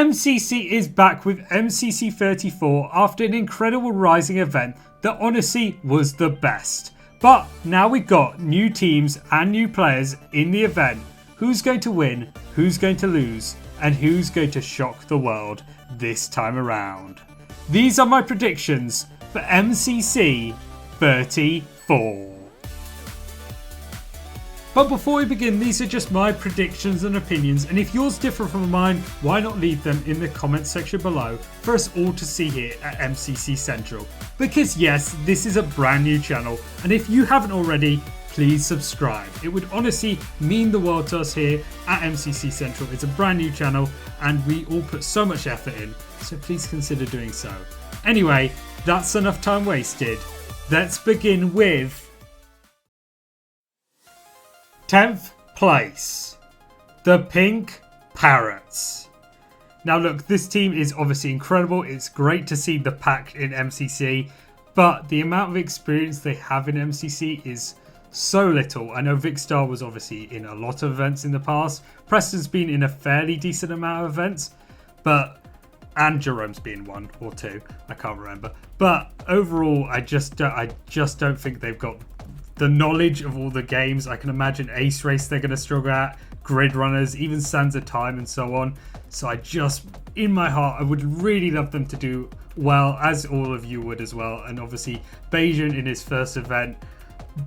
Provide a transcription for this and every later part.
MCC is back with MCC 34 after an incredible rising event that honestly was the best. But now we've got new teams and new players in the event. Who's going to win, who's going to lose, and who's going to shock the world this time around? These are my predictions for MCC 34. But before we begin, these are just my predictions and opinions, and if yours differ from mine, why not leave them in the comments section below for us all to see here at MCC Central. Because yes, this is a brand new channel, and if you haven't already, please subscribe. It would honestly mean the world to us here at MCC Central. It's a brand new channel, and we all put so much effort in, so please consider doing so. Anyway, that's enough time wasted. Let's begin with 10th place, the Pink Parrots. Now look, this team is obviously incredible. It's great to see the pack in MCC, but the amount of experience they have in MCC is so little. I know Vikkstar was obviously in a lot of events in the past. Preston's been in a fairly decent amount of events, and Jerome's been one or two. I can't remember. But overall, I just don't think they've got the knowledge of all the games. I can imagine Ace Race they're going to struggle at, Grid Runners, even Sands of Time and so on. So I just, in my heart, I would really love them to do well, as all of you would as well. And obviously, Bayesian in his first event.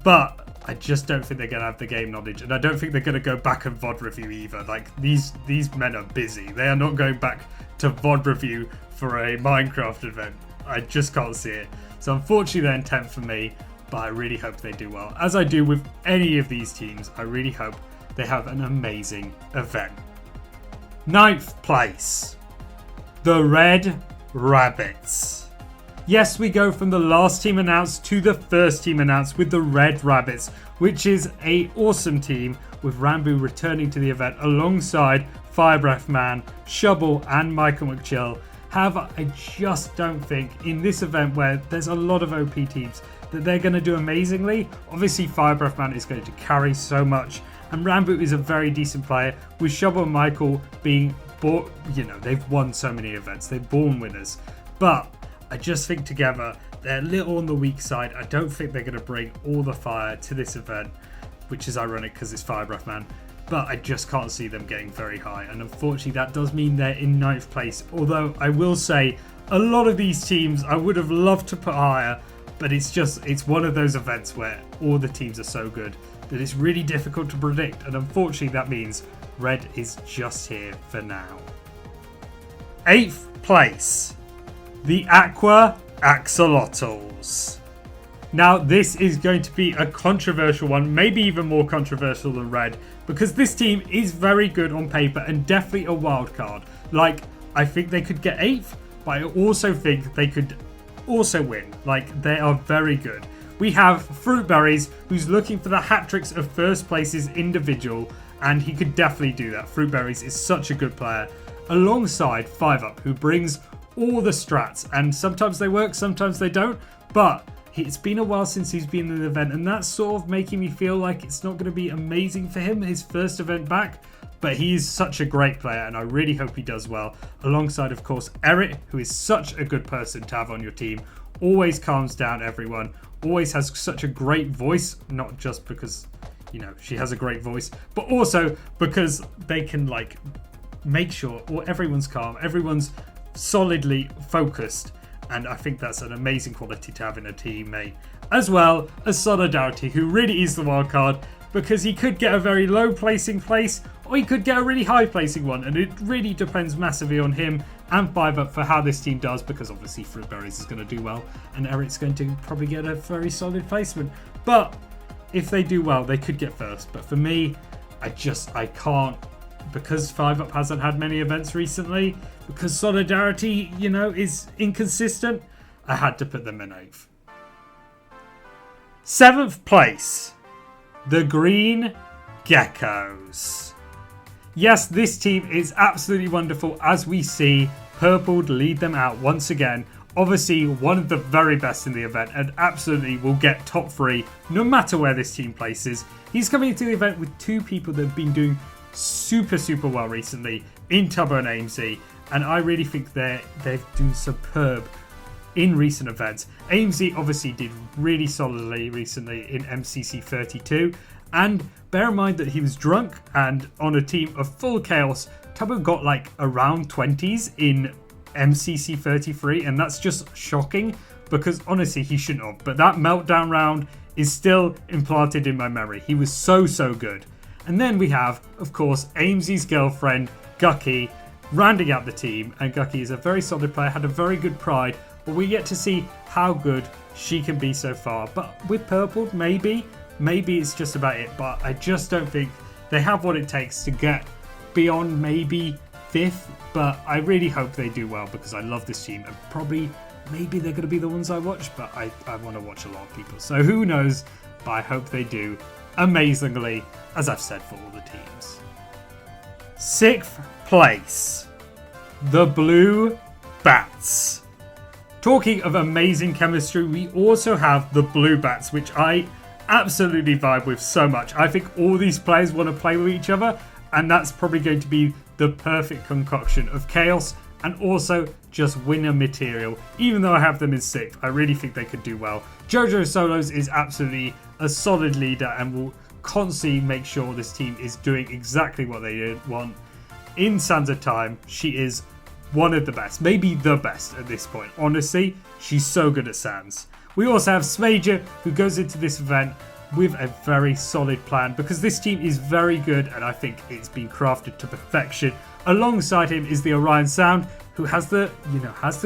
But I just don't think they're going to have the game knowledge. And I don't think they're going to go back and VOD review either. Like, these men are busy. They are not going back to VOD review for a Minecraft event. I just can't see it. So unfortunately, they're in 10th for me. But I really hope they do well. As I do with any of these teams, I really hope they have an amazing event. 9th place, the Red Rabbits. Yes, we go from the last team announced to the first team announced with the Red Rabbits, which is an awesome team with Rambo returning to the event alongside FireBreathMan, Shovel and Michael McChill. However, I just don't think in this event where there's a lot of OP teams that they're going to do amazingly. Obviously, FireBreathMan is going to carry so much, and Rambo is a very decent player, with Shovel and Michael being, they've won so many events. They're born winners. But I just think together, they're a little on the weak side. I don't think they're going to bring all the fire to this event, which is ironic because it's FireBreathMan. But I just can't see them getting very high. And unfortunately, that does mean they're in 9th place. Although I will say, a lot of these teams I would have loved to put higher, but it's one of those events where all the teams are so good that it's really difficult to predict. And unfortunately, that means Red is just here for now. 8th place, the Aqua Axolotls. Now, this is going to be a controversial one, maybe even more controversial than Red, because this team is very good on paper and definitely a wild card. Like, I think they could get 8th, but I also think they could also win. Like, they are very good. We have Fruitberries, who's looking for the hat tricks of first places individual, and he could definitely do that. Fruitberries is such a good player, alongside 5UP, who brings all the strats, and sometimes they work, sometimes they don't, but it's been a while since he's been in an event, and that's sort of making me feel like it's not going to be amazing for him, his first event back. But he's such a great player, and I really hope he does well. Alongside, of course, Eric, who is such a good person to have on your team. Always calms down everyone. Always has such a great voice. Not just because, she has a great voice, but also because they can, make sure everyone's calm. Everyone's solidly focused. And I think that's an amazing quality to have in a teammate. As well as Solidarity, who really is the wild card, because he could get a very low placing place, or he could get a really high placing one, and it really depends massively on him and 5UP for how this team does, because obviously Fruitberries is going to do well, and Eric's going to probably get a very solid placement. But if they do well, they could get first. But for me, I can't, because 5UP hasn't had many events recently, because Solidarity, is inconsistent, I had to put them in 8th. 7th place, the Green Geckos. Yes, this team is absolutely wonderful, as we see Purple lead them out once again. Obviously, one of the very best in the event, and absolutely will get top 3 no matter where this team places. He's coming into the event with 2 people that have been doing super well recently in Tubbo and AMC, and I really think they've done superb in recent events. AMZ obviously did really solidly recently in MCC 32, and bear in mind that he was drunk and on a team of full chaos. Tubbo got like around 20s in MCC 33, and that's just shocking because honestly he shouldn't have. But that meltdown round is still implanted in my memory. He was so good. And then we have, of course, AMZ's girlfriend, Gucky, rounding out the team. And Gucky is a very solid player, had a very good pride, but we get to see how good she can be so far. But with Purple, maybe it's just about it. But I just don't think they have what it takes to get beyond maybe 5th. But I really hope they do well because I love this team. And maybe they're going to be the ones I watch, but I want to watch a lot of people. So who knows, but I hope they do amazingly, as I've said for all the teams. 6th place, the Blue Bats. Talking of amazing chemistry, we also have the Blue Bats, which I absolutely vibe with so much. I think all these players want to play with each other, and that's probably going to be the perfect concoction of chaos and also just winner material. Even though I have them in 6th, I really think they could do well. Jojo Solos is absolutely a solid leader and will constantly make sure this team is doing exactly what they want. In Sands of Time, she is one of the best, maybe the best at this point. Honestly, she's so good at Sands. We also have Smager, who goes into this event with a very solid plan because this team is very good and I think it's been crafted to perfection. Alongside him is the Orion Sound, who has the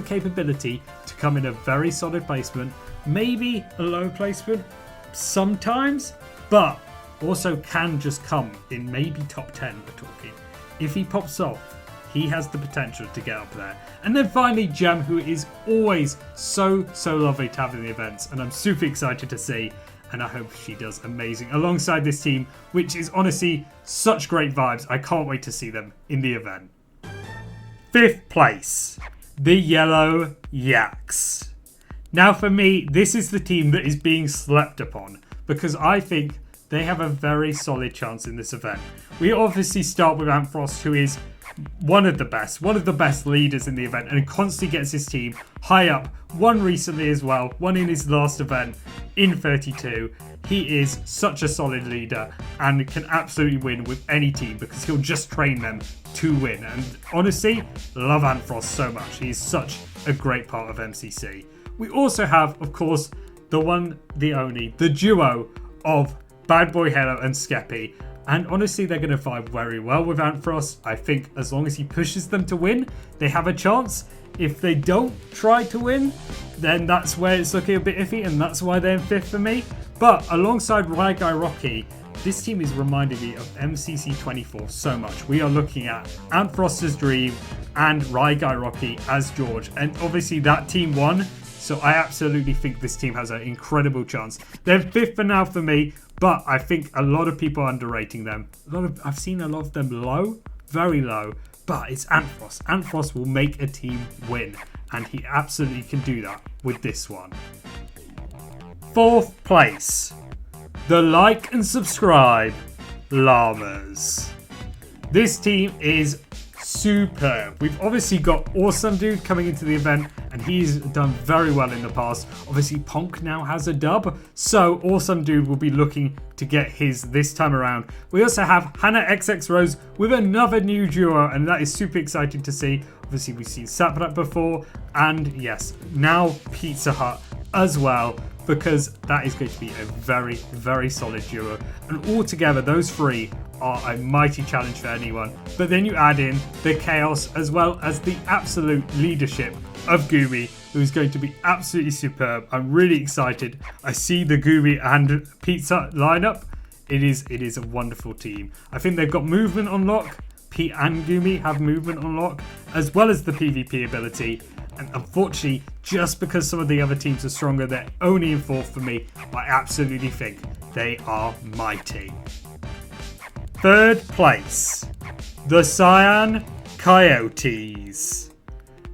capability to come in a very solid placement, maybe a low placement sometimes, but also can just come in maybe top 10 we're talking. If he pops off, he has the potential to get up there. And then finally Gem, who is always so lovely to have in the events, and I'm super excited to see, and I hope she does amazing alongside this team, which is honestly such great vibes. I can't wait to see them in the event. 5th place, the Yellow Yaks. Now for me, this is the team that is being slept upon because I think they have a very solid chance in this event. We obviously start with Antfrost, who is one of the best leaders in the event and constantly gets his team high up. Won recently as well, won in his last event in 32. He is such a solid leader and can absolutely win with any team because he'll just train them to win. And honestly, love Antfrost so much. He's such a great part of MCC. We also have, of course, the one, the only, the duo of Bad Boy Hello and Skeppy. And honestly, they're going to vibe very well with Antfrost. I think as long as he pushes them to win, they have a chance. If they don't try to win, then that's where it's looking a bit iffy, and that's why they're in 5th for me. But alongside Ryguy Rocky, this team is reminding me of MCC 24 so much. We are looking at Antfrost's Dream and Ryguy Rocky as George. And obviously that team won, so I absolutely think this team has an incredible chance. They're 5th for now for me, but I think a lot of people are underrating them. I've seen a lot of them low, very low, but it's Antfrost. Antfrost will make a team win, and he absolutely can do that with this one. 4th place, the like and subscribe Llamas. This team is superb. We've obviously got Awesome Dude coming into the event, and he's done very well in the past. Obviously, Ponk now has a dub, so Awesome Dude will be looking to get his this time around. We also have Hannah XX Rose with another new duo, and that is super exciting to see. Obviously, we've seen Sapnap before, and yes, now Pizza Hut as well, because that is going to be a very solid duo. And altogether, those three are a mighty challenge for anyone. But then you add in the chaos as well as the absolute leadership of Gumi, who's going to be absolutely superb. I'm really excited. I see the Gumi and Pizza lineup. It is a wonderful team. I think they've got movement on lock. Pete and Gumi have movement on lock, as well as the PvP ability. And unfortunately, just because some of the other teams are stronger, they're only in 4th for me. I absolutely think they are mighty. 3rd place, the Cyan Coyotes.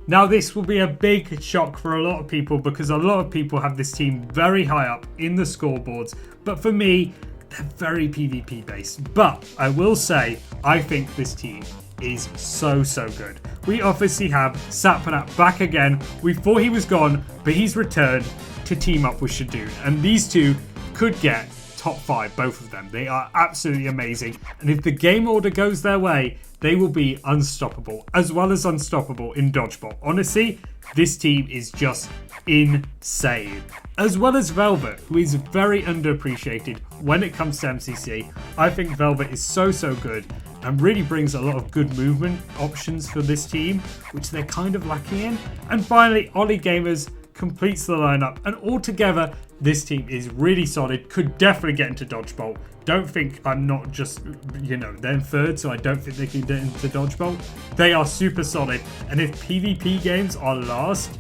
Now this will be a big shock for a lot of people because a lot of people have this team very high up in the scoreboards, but for me, they're very PvP based. But I will say, I think this team is so good. We obviously have Sapnap back again. We thought he was gone, but he's returned to team up with Shadoon. And these two could get top 5, both of them. They are absolutely amazing. And if the game order goes their way, they will be unstoppable, as well as unstoppable in dodgeball. Honestly, this team is just insane. As well as Velvet, who is very underappreciated when it comes to MCC. I think Velvet is so good and really brings a lot of good movement options for this team, which they're kind of lacking in. And finally, Ollie Gamers completes the lineup, and altogether this team is really solid. Could definitely get into dodgeball. Don't think I'm not just, they're in third, so I don't think they can get into dodgeball. They are super solid, and if PvP games are last,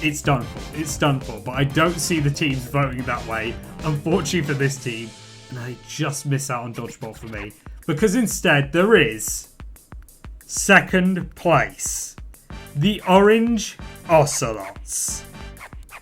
it's done for. It's done for. But I don't see the teams voting that way, unfortunately for this team, and they just miss out on dodgeball for me, because instead there is second place, the Orange OCElots.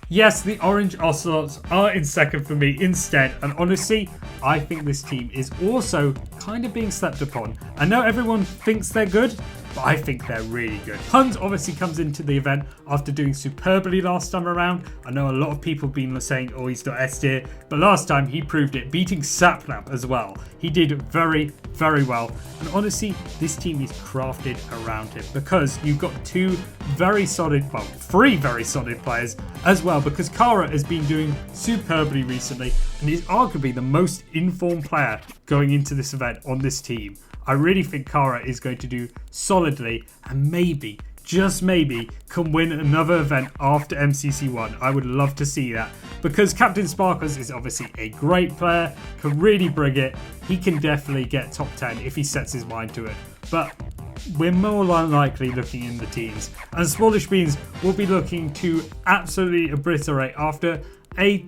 Yes, the Orange OCElots are in second for me instead, and honestly, I think this team is also kind of being slept upon. I know everyone thinks they're good, but I think they're really good. Punz obviously comes into the event after doing superbly last time around. I know a lot of people have been saying, oh, he's not S tier, but last time he proved it, beating Sapnap as well. He did very well, and honestly, this team is crafted around him because you've got three very solid players as well, because Kara has been doing superbly recently and is arguably the most informed player going into this event on this team. I really think Kara is going to do solidly and maybe, just maybe, can win another event after MCC1. I would love to see that, because Captain Sparkles is obviously a great player, can really bring it. He can definitely get top 10 if he sets his mind to it. But we're more than likely looking in the teams, and Smallish Beans will be looking to absolutely obliterate after a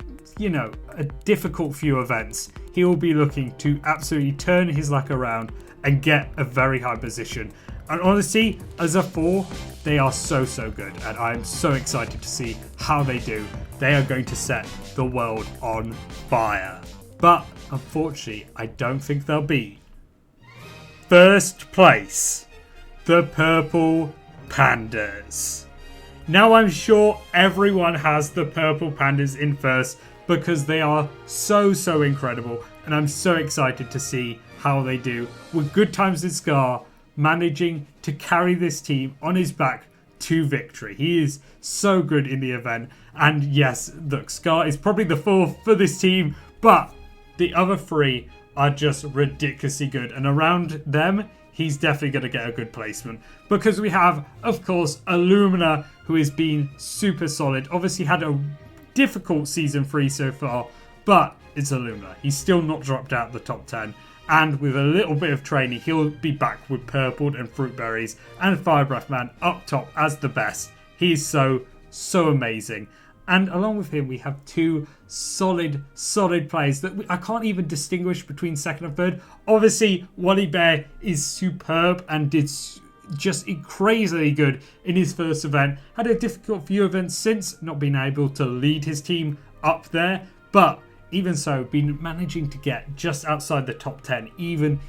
difficult few events. He will be looking to absolutely turn his luck around and get a very high position. And honestly, as a 4, they are so good, and I'm so excited to see how they do. They are going to set the world on fire. But unfortunately, I don't think they'll be first place, the Purple Pandas. Now I'm sure everyone has the Purple Pandas in first because they are so incredible, and I'm so excited to see how they do with Good Times with Scar managing to carry this team on his back to victory. He is so good in the event, and yes, look, Scar is probably the 4th for this team, but the other 3 are just ridiculously good, and around them he's definitely going to get a good placement, because we have, of course, Illumina, who has been super solid. Obviously had a difficult season 3 so far, but it's Illumina. He's still not dropped out the top 10. And with a little bit of training, he'll be back with Purple and Fruitberries and FireBreathMan up top as the best. He's so amazing. And along with him, we have 2 solid players that I can't even distinguish between second and third. Obviously, Wally Bear is superb and did just crazily good in his first event. Had a difficult few events since, not being able to lead his team up there, but even so, been managing to get just outside the top 10, even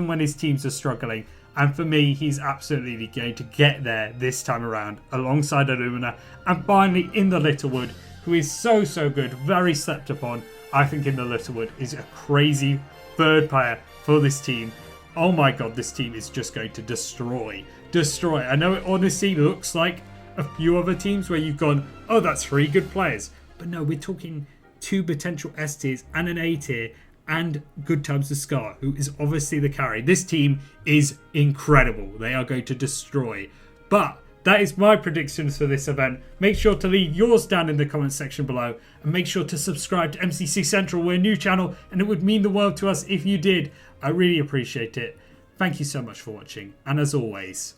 when his teams are struggling. And for me, he's absolutely going to get there this time around, alongside Illumina. And finally, in the Littlewood, who is so good, very slept upon. I think in the Littlewood is a crazy 3rd player for this team. Oh my god, this team is just going to destroy. I know it honestly looks like a few other teams where you've gone, oh, that's 3 good players. But no, we're talking 2 potential S tiers and an A tier, and Good Times with Scar, who is obviously the carry. This team is incredible. They are going to destroy. But that is my predictions for this event. Make sure to leave yours down in the comment section below, and make sure to subscribe to MCC Central. We're a new channel, and it would mean the world to us if you did. I really appreciate it. Thank you so much for watching, and as always,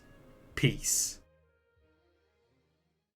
peace.